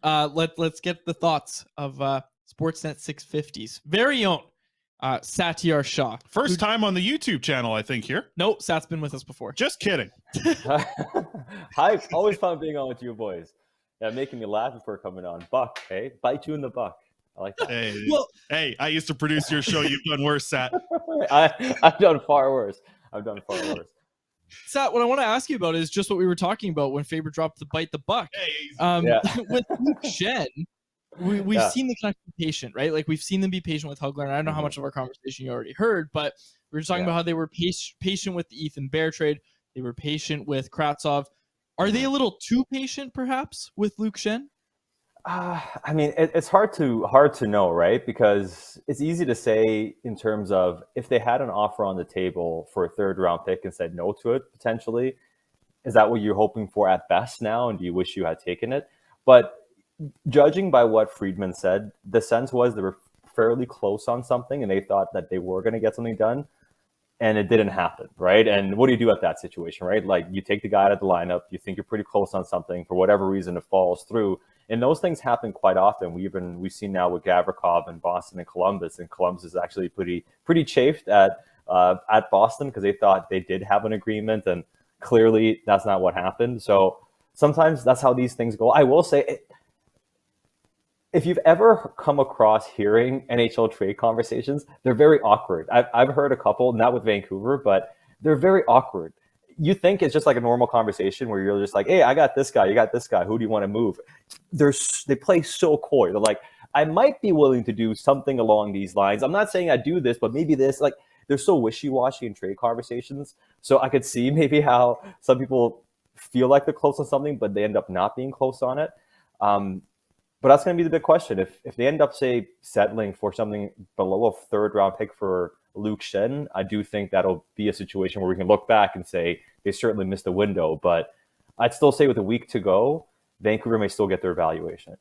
let's get the thoughts of Sportsnet 650's very own Satiar Shah. First time on the YouTube channel, I think, here. No, Sat's been with us before. Just kidding. Hi, always fun being on with you boys. Yeah, making me laugh before coming on. Buck, hey? Bite you in the buck. I like that. Hey, I used to produce your show. You've done worse, Sat. I've done far worse. Sat, what I want to ask you about is just what we were talking about when Faber dropped the bite the buck. With Luke Schenn, we've seen the Canucks be patient, right? Like, we've seen them be patient with Hugler, and I don't know how much of our conversation you already heard, but we were talking about how they were patient with the Ethan Bear trade. They were patient with Kravtsov. Are they a little too patient, perhaps, with Luke Schenn? I mean, it's hard to know, right? Because it's easy to say in terms of if they had an offer on the table for a third-round pick and said no to it, potentially, is that what you're hoping for at best now? And do you wish you had taken it? But judging by what Friedman said, the sense was they were fairly close on something and they thought that they were going to get something done. And it didn't happen, right? And what do you do at that situation, right? Like, you take the guy out of the lineup, you think you're pretty close on something, for whatever reason it falls through. And those things happen quite often. We've seen now with Gavrikov and Boston and Columbus is actually pretty chafed at Boston because they thought they did have an agreement, and clearly that's not what happened. So sometimes that's how these things go. I will say, if you've ever come across hearing NHL trade conversations, they're very awkward. I've heard a couple, not with Vancouver, but they're very awkward. You think it's just like a normal conversation where you're just like, hey, I got this guy, you got this guy, who do you want to move? They play so coy. They're like, I might be willing to do something along these lines. I'm not saying I do this, but maybe this. Like, they're so wishy-washy in trade conversations. So I could see maybe how some people feel like they're close on something, but they end up not being close on it. But that's going to be the big question. If they end up, say, settling for something below a third-round pick for Luke Schenn, I do think that'll be a situation where we can look back and say they certainly missed the window. But I'd still say with a week to go, Vancouver may still get their valuation.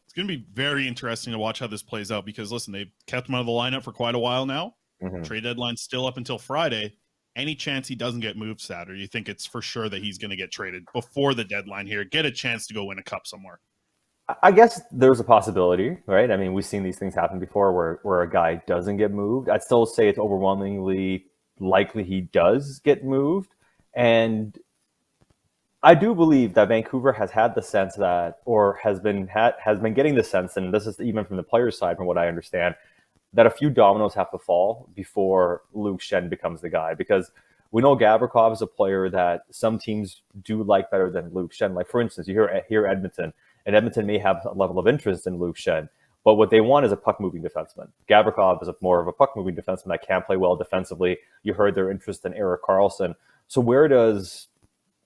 It's going to be very interesting to watch how this plays out because, listen, they've kept him out of the lineup for quite a while now. Mm-hmm. Trade deadline's still up until Friday. Any chance he doesn't get moved, Sat, or you think it's for sure that he's going to get traded before the deadline here, get a chance to go win a cup somewhere? I guess there's a possibility, right? I mean, we've seen these things happen before where a guy doesn't get moved. I'd still say it's overwhelmingly likely he does get moved. And I do believe that Vancouver has had the sense that, or has been getting the sense, and this is even from the players' side, from what I understand, that a few dominoes have to fall before Luke Schenn becomes the guy. Because we know Gavrikov is a player that some teams do like better than Luke Schenn. Like, for instance, you hear Edmonton, and Edmonton may have a level of interest in Luke Schenn, but what they want is a puck-moving defenseman. Gavrikov is more of a puck-moving defenseman that can play well defensively. You heard their interest in Erik Karlsson. So where does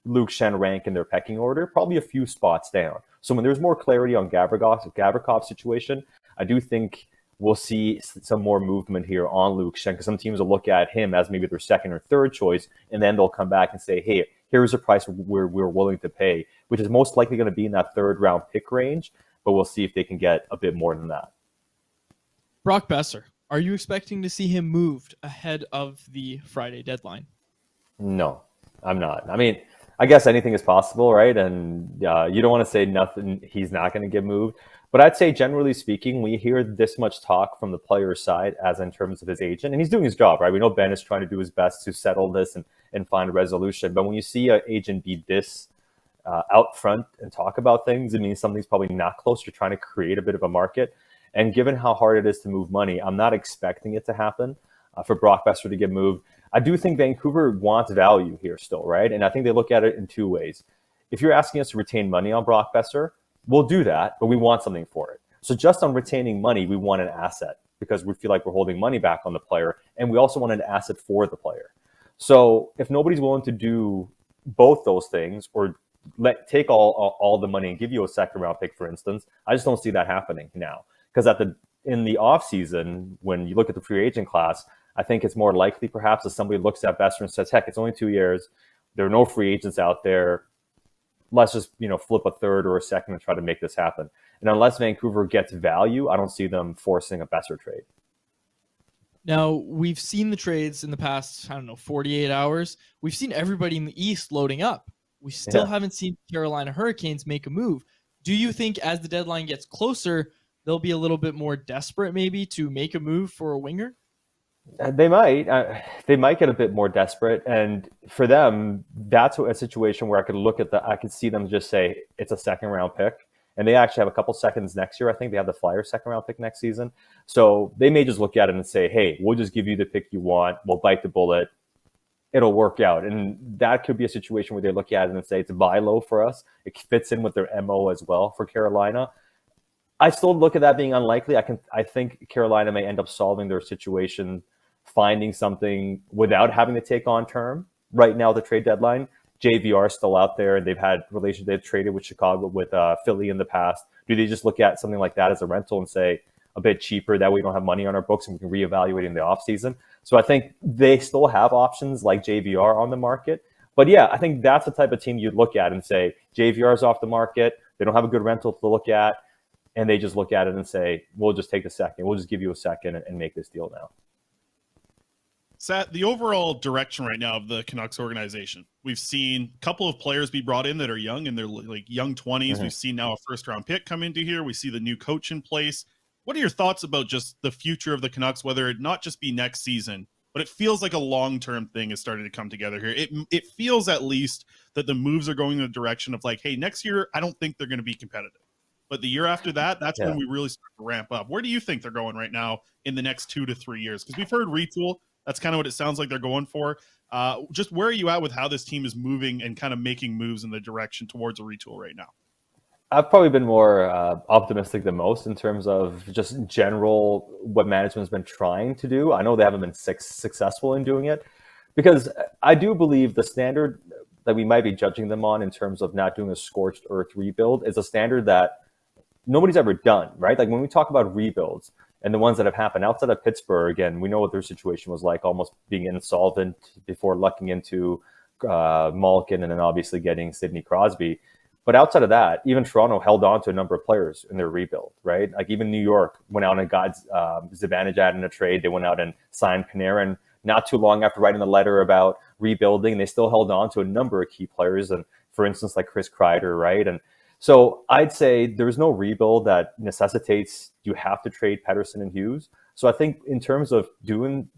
Luke Schenn rank in their pecking order? Probably a few spots down. So when there's more clarity on Gavrikov's situation, I do think we'll see some more movement here on Luke Schenn, because some teams will look at him as maybe their second or third choice, and then they'll come back and say, hey, here's a price we're willing to pay, which is most likely going to be in that third-round pick range, but we'll see if they can get a bit more than that. Brock Boeser, are you expecting to see him moved ahead of the Friday deadline? No, I'm not. I mean, I guess anything is possible, right? And you don't want to say nothing, he's not going to get moved. But I'd say, generally speaking, we hear this much talk from the player's side as in terms of his agent. And he's doing his job, right? We know Ben is trying to do his best to settle this and find a resolution. But when you see an agent be this out front and talk about things, it means something's probably not close. You're trying to create a bit of a market. And given how hard it is to move money, I'm not expecting it to happen for Brock Boeser to get moved. I do think Vancouver wants value here still, right? And I think they look at it in two ways. If you're asking us to retain money on Brock Boeser, we'll do that, but we want something for it. So just on retaining money, we want an asset because we feel like we're holding money back on the player, and we also want an asset for the player. So if nobody's willing to do both those things, or take all the money and give you a second round pick, for instance, I just don't see that happening now. Because in the offseason, when you look at the free agent class, I think it's more likely perhaps that somebody looks at Boeser and says, heck, it's only 2 years. There are no free agents out there. Let's just, flip a third or a second and try to make this happen. And unless Vancouver gets value, I don't see them forcing a Boeser trade. Now, we've seen the trades in the past, 48 hours. We've seen everybody in the East loading up. We still haven't seen Carolina Hurricanes make a move. Do you think as the deadline gets closer, they'll be a little bit more desperate maybe to make a move for a winger? They might. They might get a bit more desperate, and for them, that's a situation where I could see them just say it's a second round pick, and they actually have a couple seconds next year. I think they have the Flyers second round pick next season, so they may just look at it and say, "Hey, we'll just give you the pick you want. We'll bite the bullet. It'll work out." And that could be a situation where they look at it and say it's buy low for us. It fits in with their MO as well for Carolina. I still look at that being unlikely. I think Carolina may end up solving their situation, finding something without having to take on term. Right now, the trade deadline, JVR is still out there, and they've had relations. They've traded with Chicago, with Philly in the past. Do they just look at something like that as a rental and say a bit cheaper, that we don't have money on our books and we can reevaluate in the offseason? So I think they still have options like JVR on the market. But yeah, I think that's the type of team you'd look at and say JVR is off the market. They don't have a good rental to look at. And they just look at it and say, we'll just take a second. We'll just give you a second and make this deal now. Sat, the overall direction right now of the Canucks organization, we've seen a couple of players be brought in that are young, and they're like young 20s. Mm-hmm. We've seen now a first-round pick come into here. We see the new coach in place. What are your thoughts about just the future of the Canucks, whether it not just be next season, but it feels like a long-term thing is starting to come together here? It feels at least that the moves are going in the direction of like, hey, next year, I don't think they're going to be competitive. But the year after that, that's when we really start to ramp up. Where do you think they're going right now in the next 2 to 3 years? Because we've heard retool. That's kind of what it sounds like they're going for. Just where are you at with how this team is moving and kind of making moves in the direction towards a retool right now? I've probably been more optimistic than most in terms of just general what management's been trying to do. I know they haven't been successful in doing it, because I do believe the standard that we might be judging them on in terms of not doing a scorched earth rebuild is a standard that nobody's ever done, right? Like when we talk about rebuilds and the ones that have happened outside of Pittsburgh, and we know what their situation was like, almost being insolvent before lucking into Malkin and then obviously getting Sidney Crosby. But outside of that, even Toronto held on to a number of players in their rebuild, right? Like even New York went out and got Zibanejad in a trade. They went out and signed Panarin not too long after writing the letter about rebuilding. They still held on to a number of key players, and for instance, like Chris Kreider, right? And so I'd say there's no rebuild that necessitates you have to trade Pettersson and Hughes. So I think in terms of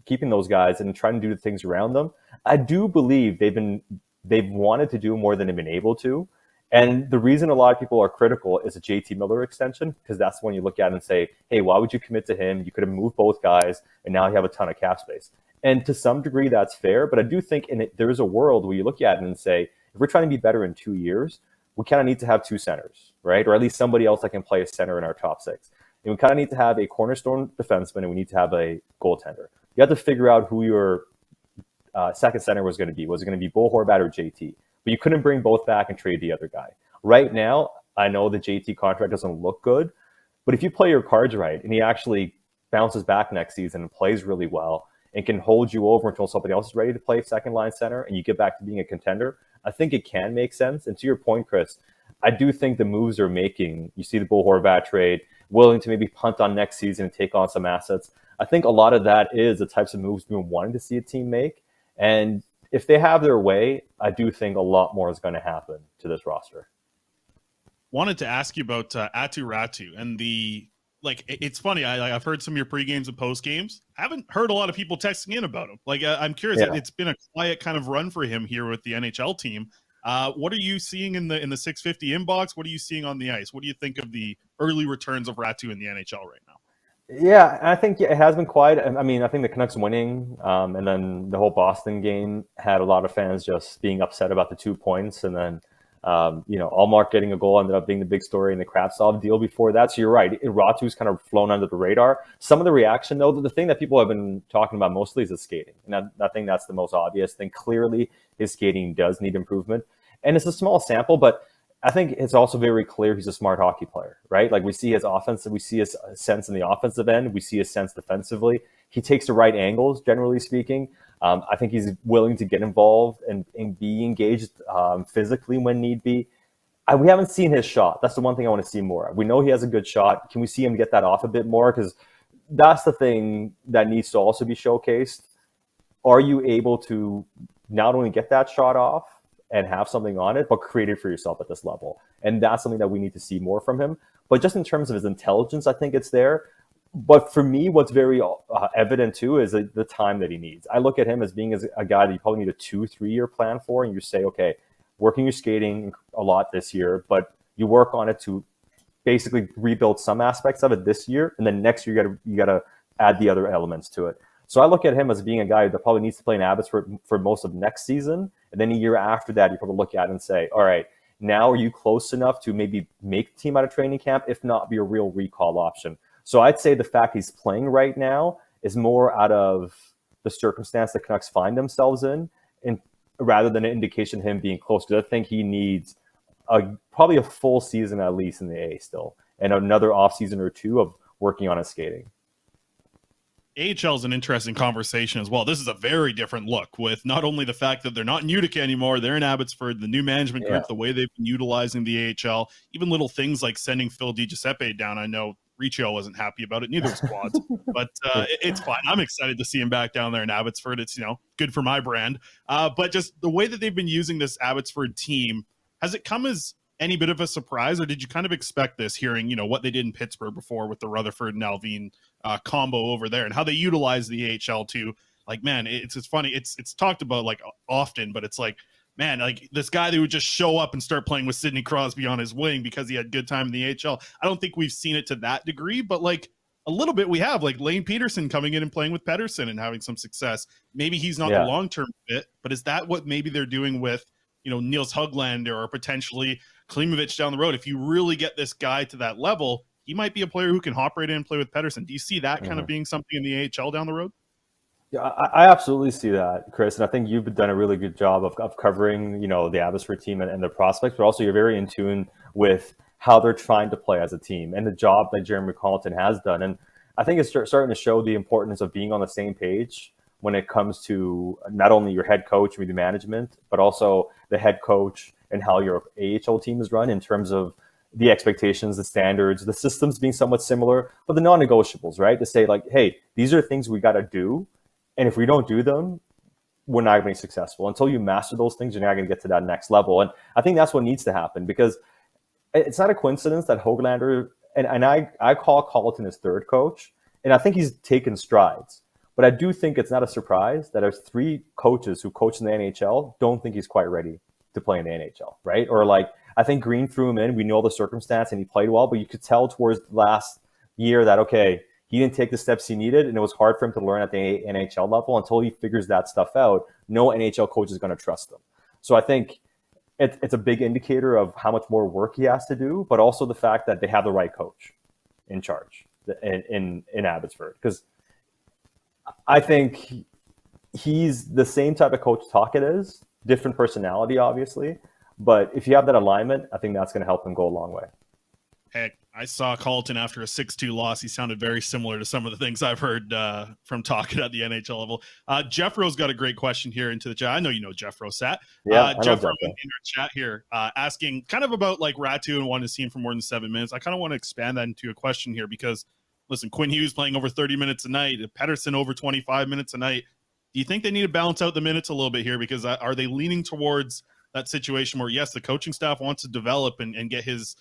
keeping those guys and trying to do the things around them, I do believe they've wanted to do more than they've been able to. And the reason a lot of people are critical is a JT Miller extension, because that's when you look at it and say, hey, why would you commit to him? You could have moved both guys, and now you have a ton of cap space. And to some degree, that's fair. But I do think there is a world where you look at it and say, if we're trying to be better in 2 years, we kind of need to have two centers, right? Or at least somebody else that can play a center in our top six. And we kind of need to have a cornerstone defenseman, and we need to have a goaltender. You have to figure out who your second center was going to be. Was it going to be Bo Horvat or JT? But you couldn't bring both back and trade the other guy. Right now, I know the JT contract doesn't look good, but if you play your cards right and he actually bounces back next season and plays really well and can hold you over until somebody else is ready to play second line center and you get back to being a contender, I think it can make sense. And to your point, Chris, I do think the moves they're making, you see the Bo Horvat trade, willing to maybe punt on next season and take on some assets. I think a lot of that is the types of moves we've been wanting to see a team make. And if they have their way, I do think a lot more is going to happen to this roster. Wanted to ask you about Aatu Raty and it's funny. I've heard some of your pre-games and post-games. I haven't heard a lot of people texting in about him. I'm curious. Yeah. It's been a quiet kind of run for him here with the NHL team. What are you seeing in the 650 inbox? What are you seeing on the ice? What do you think of the early returns of Raty in the NHL right now? Yeah, I think it has been quiet. I mean, I think the Canucks winning and then the whole Boston game had a lot of fans just being upset about the 2 points. And then, Allmark getting a goal ended up being the big story in the Kravtsov deal before that. So you're right. Raty's kind of flown under the radar. Some of the reaction, though, the thing that people have been talking about mostly is his skating. And I think that's the most obvious thing. Clearly, his skating does need improvement. And it's a small sample, but I think it's also very clear he's a smart hockey player, right? Like we see his offense, we see his sense in the offensive end, we see his sense defensively. He takes the right angles, generally speaking. I think he's willing to get involved and be engaged physically when need be. We haven't seen his shot. That's the one thing I want to see more of. We know he has a good shot. Can we see him get that off a bit more? Because that's the thing that needs to also be showcased. Are you able to not only get that shot off and have something on it, but create it for yourself at this level? And that's something that we need to see more from him. But just in terms of his intelligence, I think it's there. But for me, what's very evident too is the time that he needs. I look at him as being a guy that you probably need a 2-3 year plan for. And you say, okay, working your skating a lot this year, but you work on it to basically rebuild some aspects of it this year. And then next year, you gotta add the other elements to it. So I look at him as being a guy that probably needs to play in Abbotsford for most of next season. And then a year after that, you probably look at it and say, all right, now are you close enough to maybe make the team out of training camp? If not, be a real recall option. So I'd say the fact he's playing right now is more out of the circumstance the Canucks find themselves in, and rather than an indication of him being close. Because I think he needs probably a full season at least in the A still, and another off season or two of working on his skating. AHL is an interesting conversation as well. This is a very different look with not only the fact that they're not in Utica anymore, they're in Abbotsford, the new management group, the way they've been utilizing the AHL, even little things like sending Phil DiGiuseppe down. I know Riccio wasn't happy about it, neither was Quads, but it's fine. I'm excited to see him back down there in Abbotsford. It's, good for my brand. But just the way that they've been using this Abbotsford team, has it come as any bit of a surprise, or did you kind of expect this, hearing what they did in Pittsburgh before with the Rutherford and Alvin combo over there, and how they utilize the AHL too? Like, man, it's funny. It's talked about like often, but it's like, man, like this guy that would just show up and start playing with Sidney Crosby on his wing because he had good time in the AHL. I don't think we've seen it to that degree, but like a little bit we have, like Lane Peterson coming in and playing with Pettersson and having some success. Maybe he's not the long-term fit, but is that what maybe they're doing with, Niels Höglander or potentially Klimovic down the road? If you really get this guy to that level, he might be a player who can hop right in and play with Pettersson. Do you see that kind of being something in the AHL down the road? Yeah, I absolutely see that, Chris. And I think you've done a really good job of covering, the Abbotsford team and their prospects, but also you're very in tune with how they're trying to play as a team and the job that Jeremy Colleton has done. And I think it's starting to show the importance of being on the same page when it comes to not only your head coach or the management, but also the head coach and how your AHL team is run in terms of the expectations, the standards, the systems being somewhat similar, but the non-negotiables, right? To say like, hey, these are things we got to do. And if we don't do them, we're not going to be successful. Until you master those things, you're not going to get to that next level. And I think that's what needs to happen, because it's not a coincidence that Höglander, and I call Colleton his third coach, and I think he's taken strides. But I do think it's not a surprise that there's 3 coaches who coach in the NHL don't think he's quite ready to play in the NHL, right? Or like, I think Green threw him in. We know the circumstance and he played well, but you could tell towards the last year that, okay, he didn't take the steps he needed, and it was hard for him to learn at the NHL level. Until he figures that stuff out, no NHL coach is going to trust him. So I think it's a big indicator of how much more work he has to do, but also the fact that they have the right coach in charge in Abbotsford. Because I think he's the same type of coach Tocchet is, different personality, obviously. But if you have that alignment, I think that's going to help him go a long way. Heck, I saw Colleton after a 6-2 loss. He sounded very similar to some of the things I've heard from Tocchet at the NHL level. Jeffro's got a great question here into the chat. I know you know Jeffro, Sat. Jeffro in our chat here asking kind of about like Aatu and wanting to see him for more than 7 minutes. I kind of want to expand that into a question here because, listen, Quinn Hughes playing over 30 minutes a night, Pettersson over 25 minutes a night. Do you think they need to balance out the minutes a little bit here? Because are they leaning towards that situation where, yes, the coaching staff wants to develop and get his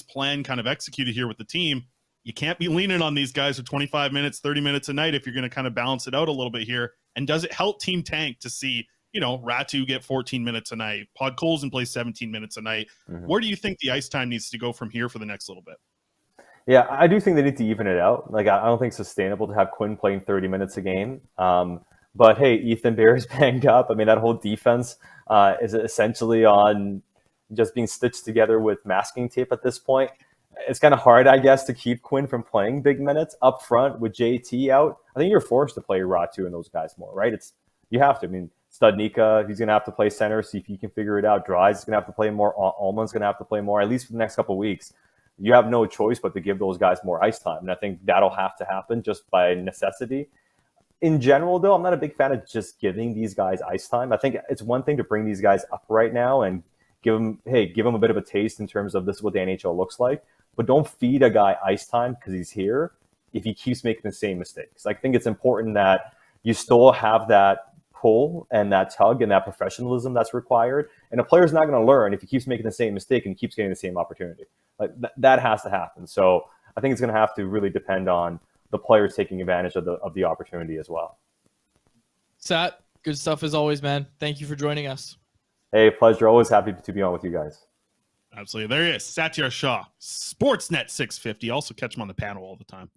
plan kind of executed here with the team? You can't be leaning on these guys for 25 minutes, 30 minutes a night if you're going to kind of balance it out a little bit here. And does it help Team Tank to see, Aatu get 14 minutes a night, Podkolzin play 17 minutes a night? Where do you think the ice time needs to go from here for the next little bit? Yeah, I do think they need to even it out. Like, I don't think it's sustainable to have Quinn playing 30 minutes a game. But hey, Ethan Bear is banged up. I mean, that whole defense is essentially on just being stitched together with masking tape at this point. It's kind of hard, I guess, to keep Quinn from playing big minutes up front with JT out. I think you're forced to play Aatu and those guys more, right? You have to. I mean, Studnicka, he's going to have to play center, see if he can figure it out. Dries is going to have to play more. Ullman's going to have to play more, at least for the next couple of weeks. You have no choice but to give those guys more ice time. And I think that'll have to happen just by necessity. In general, though, I'm not a big fan of just giving these guys ice time. I think it's one thing to bring these guys up right now and give them a bit of a taste in terms of this is what the NHL looks like. But don't feed a guy ice time because he's here if he keeps making the same mistakes. I think it's important that you still have that pull and that tug and that professionalism that's required. And a player's not going to learn if he keeps making the same mistake and keeps getting the same opportunity. Like that has to happen. So I think it's going to have to really depend on the players taking advantage of the opportunity as well. Sat, good stuff as always, man. Thank you for joining us. Hey, pleasure. Always happy to be on with you guys. Absolutely. There he is, Satiar Shah, Sportsnet 650. Also catch him on the panel all the time.